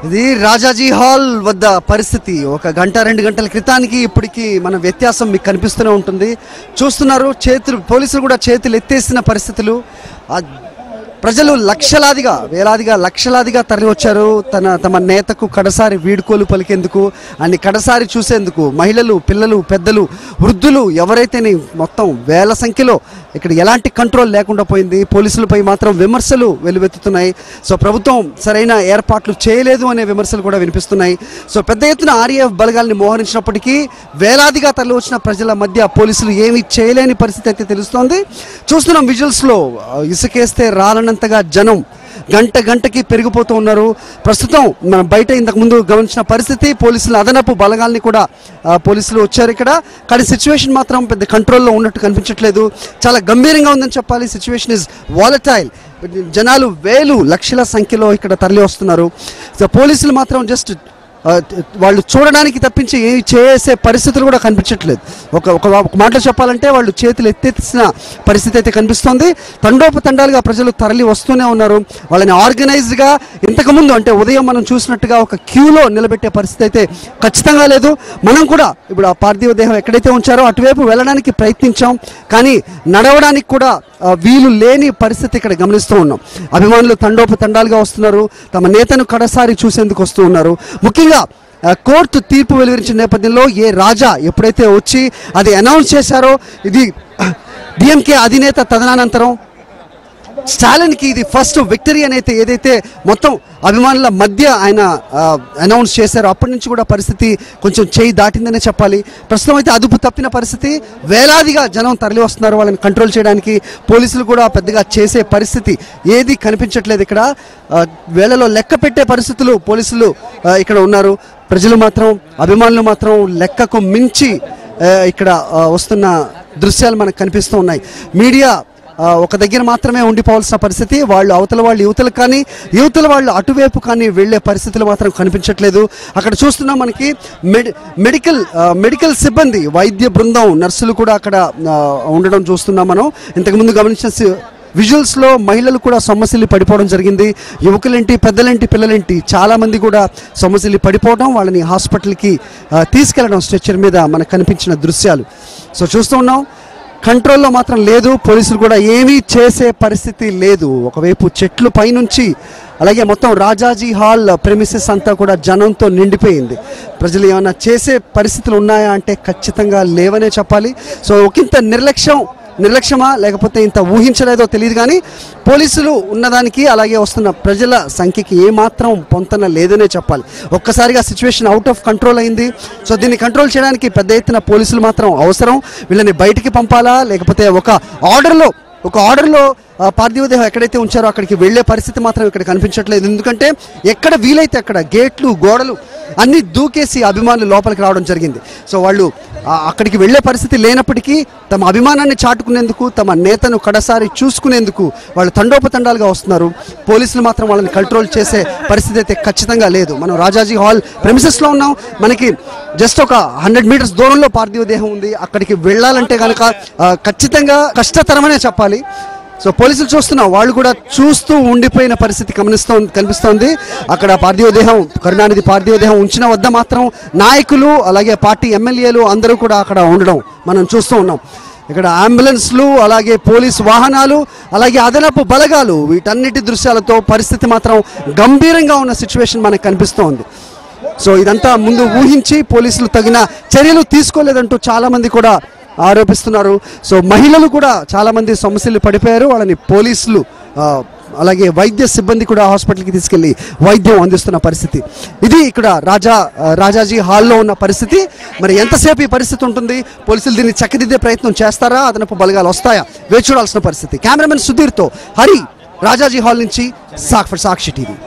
ఇది రాజాజీ హాల్ వద్ద పరిస్థితి. ఒక గంట 2 గంటల క్రితానికి ఇప్పటికి మన వ్యత్యాసం మీకు కనిపిస్తూనే ఉంటుంది. చూస్తున్నారు, పోలీసులు కూడా చేతులు ఎత్తేసిన పరిస్థితులు. ప్రజలు లక్షలాదిగా, వేలాదిగా, లక్షలాదిగా తరలి వచ్చారు తమ నేతకు కడసారి వీడ్కోలు పలికేందుకు, అన్ని కడసారి చూసేందుకు. మహిళలు, పిల్లలు, పెద్దలు, వృద్ధులు ఎవరైతే మొత్తం వేల సంఖ్యలో ఇక్కడ ఎలాంటి కంట్రోల్ లేకుండా పోయింది. పోలీసులపై మాత్రం విమర్శలు వెలువెత్తుతున్నాయి. సో ప్రభుత్వం సరైన ఏర్పాట్లు చేయలేదు అనే విమర్శలు కూడా వినిపిస్తున్నాయి. సో పెద్ద ఎత్తున ఆర్ఏఎఫ్ బలగాల్ని మోహరించినప్పటికీ వేలాదిగా తరలి వచ్చిన ప్రజల మధ్య పోలీసులు ఏమీ చేయలేని పరిస్థితి అయితే తెలుస్తోంది. చూస్తున్నాం విజువల్స్లో, ఇసుకేస్తే రాలనంతగా జనం గంటకి పెరిగిపోతూ ఉన్నారు. ప్రస్తుతం మనం బయట ఇంతకుముందు గమనించిన పరిస్థితి, పోలీసుల అదనపు బలగాల్ని కూడా పోలీసులు వచ్చారు ఇక్కడ. కానీ సిచ్యువేషన్ మాత్రం పెద్ద కంట్రోల్లో ఉన్నట్టు కనిపించట్లేదు. చాలా గంభీరంగా ఉందని చెప్పాలి. Situation is volatile. జనాలు వేలు లక్షల సంఖ్యలో ఇక్కడ తరలి వస్తున్నారు. సో పోలీసులు మాత్రం జస్ట్ వాళ్ళు చూడడానికి తప్పించి ఏమి చేసే పరిస్థితులు కూడా కనిపించట్లేదు. ఒక మాటలో చెప్పాలంటే వాళ్ళు చేతులు ఎత్తేసిన పరిస్థితి అయితే కనిపిస్తుంది. తండోపతండాలుగా ప్రజలు తరలి వస్తూనే ఉన్నారు. వాళ్ళని ఆర్గనైజ్డ్గా ఇంతకుముందు అంటే ఉదయం మనం చూసినట్టుగా ఒక క్యూలో నిలబెట్టే పరిస్థితి అయితే ఖచ్చితంగా లేదు. మనం కూడా ఇప్పుడు ఆ పార్థివ దేహం ఎక్కడైతే ఉంచారో అటువైపు వెళ్ళడానికి ప్రయత్నించాం, కానీ నడవడానికి కూడా వీలు లేని పరిస్థితి ఇక్కడ గమనిస్తూ ఉన్నాం. అభిమానులు తండోపతండాలుగా వస్తున్నారు, తమ నేతను కడసారి చూసేందుకు వస్తూ ఉన్నారు. ముఖ్యంగా కోర్టు తీర్పు వెలువరించిన నేపథ్యంలో రాజా ఎప్పుడైతే వచ్చి అది అనౌన్స్ చేశారో, ఇది డిఎంకే అధినేత తదనంతరం స్టాలిన్కి ఇది ఫస్ట్ విక్టరీ అని అయితే ఏదైతే మొత్తం అభిమానుల మధ్య ఆయన అనౌన్స్ చేశారో అప్పటి నుంచి కూడా పరిస్థితి కొంచెం చేయి దాటిందనే చెప్పాలి. ప్రస్తుతం అయితే అదుపు తప్పిన పరిస్థితి. వేలాదిగా జనం తరలి వస్తున్నారు వాళ్ళని కంట్రోల్ చేయడానికి. పోలీసులు కూడా పెద్దగా చేసే పరిస్థితి ఏది కనిపించట్లేదు ఇక్కడ. వేళలో లెక్క పెట్టే పరిస్థితులు పోలీసులు ఇక్కడ ఉన్నారు. ప్రజలు మాత్రం, అభిమానులు మాత్రం లెక్కకు మించి ఇక్కడ వస్తున్న దృశ్యాలు మనకు కనిపిస్తూ ఉన్నాయి. మీడియా ఒక దగ్గర మాత్రమే ఉండిపోవాల్సిన పరిస్థితి. వాళ్ళు అవతల వాళ్ళు యువతలు కానీ, యువతల వాళ్ళు అటువైపు కానీ వెళ్ళే పరిస్థితులు మాత్రం కనిపించట్లేదు. అక్కడ చూస్తున్నాం మనకి మెడికల్ సిబ్బంది, వైద్య బృందం, నర్సులు కూడా అక్కడ ఉండడం చూస్తున్నాం మనం. ఇంతకుముందు గమనించిన విజువల్స్లో మహిళలు కూడా సొమ్మసిల్లి పడిపోవడం జరిగింది. యువకులేంటి, పెద్దలేంటి, పిల్లలేంటి చాలామంది కూడా సొమ్మసిల్లి పడిపోవడం, వాళ్ళని హాస్పిటల్కి తీసుకెళ్లడం స్ట్రెచ్చర్ మీద మనకు కనిపించిన దృశ్యాలు. సో చూస్తూ ఉన్నాం, కంట్రోల్లో మాత్రం లేదు. పోలీసులు కూడా ఏమీ చేసే పరిస్థితి లేదు. ఒకవైపు చెట్లు పైనుంచి, అలాగే మొత్తం రాజాజీ హాల్ ప్రెమిసెస్ అంతా కూడా జనంతో నిండిపోయింది. ప్రజలు ఏమైనా చేసే పరిస్థితులు ఉన్నాయా అంటే ఖచ్చితంగా లేవనే చెప్పాలి. సో ఒకంత నిర్లక్ష్యమా లేకపోతే ఇంత ఊహించలేదో తెలియదు, కానీ పోలీసులు ఉన్నదానికి అలాగే వస్తున్న ప్రజల సంఖ్యకి ఏమాత్రం పొంతన లేదనే చెప్పాలి. ఒక్కసారిగా సిచ్యువేషన్ అవుట్ ఆఫ్ కంట్రోల్ అయింది. సో దీన్ని కంట్రోల్ చేయడానికి పెద్ద ఎత్తున పోలీసులు మాత్రం అవసరం. వీళ్ళని బయటికి పంపాలా లేకపోతే ఒక ఆర్డర్లో పార్థివ దేహం ఎక్కడైతే ఉంచారో అక్కడికి వెళ్లే పరిస్థితి మాత్రం ఇక్కడ కనిపించట్లేదు. ఎందుకంటే ఎక్కడ వీలైతే అక్కడ గేట్లు, గోడలు అన్నీ దూకేసి అభిమానులు లోపలికి రావడం జరిగింది. సో వాళ్ళు అక్కడికి వెళ్లే పరిస్థితి లేనప్పటికీ తమ అభిమానాన్ని చాటుకునేందుకు, తమ నేతను కడసారి చూసుకునేందుకు వాళ్ళు తండోపతండాలుగా వస్తున్నారు. పోలీసులు మాత్రం వాళ్ళని కంట్రోల్ చేసే పరిస్థితి అయితే ఖచ్చితంగా లేదు. మనం రాజాజీ హాల్ ప్రెమిసెస్లో ఉన్నాం. మనకి జస్ట్ ఒక 100 మీటర్స్ దూరంలో పార్థివ దేహం ఉంది. అక్కడికి వెళ్ళాలంటే కనుక ఖచ్చితంగా కష్టతరమనే చెప్పాలి. సో పోలీసులు చూస్తున్నాం, వాళ్ళు కూడా చూస్తూ ఉండిపోయిన పరిస్థితి కనిపిస్తోంది. అక్కడ పార్థివ దేహం, కరుణానిధి పార్థివ దేహం ఉంచిన వద్ద మాత్రం నాయకులు అలాగే పార్టీ ఎమ్మెల్యేలు అందరూ కూడా అక్కడ ఉండడం మనం చూస్తూ ఉన్నాం. ఇక్కడ అంబులెన్స్లు, అలాగే పోలీసు వాహనాలు, అలాగే అదనపు బలగాలు, వీటన్నిటి దృశ్యాలతో పరిస్థితి మాత్రం గంభీరంగా ఉన్న సిచ్యువేషన్ మనకు కనిపిస్తోంది. సో ఇదంతా ముందు ఊహించి పోలీసులు తగిన చర్యలు తీసుకోలేదంటూ చాలామంది కూడా ఆరోపిస్తున్నారు. సో మహిళలు కూడా చాలామంది సమస్యలు పడిపోయారు. వాళ్ళని పోలీసులు అలాగే వైద్య సిబ్బంది కూడా హాస్పిటల్కి తీసుకెళ్లి వైద్యం అందిస్తున్న పరిస్థితి. ఇది ఇక్కడ రాజాజీ హాల్లో ఉన్న పరిస్థితి. మరి ఎంతసేపు ఈ పరిస్థితి ఉంటుంది? పోలీసులు దీన్ని చక్కదిద్దే ప్రయత్నం చేస్తారా? అదనపు బలగాలు వస్తాయా? వేచి చూడాల్సిన పరిస్థితి. కెమెరామెన్ సుధీర్తో హరి, రాజాజీ హాల్ నుంచి, సాక్షి టీవీ.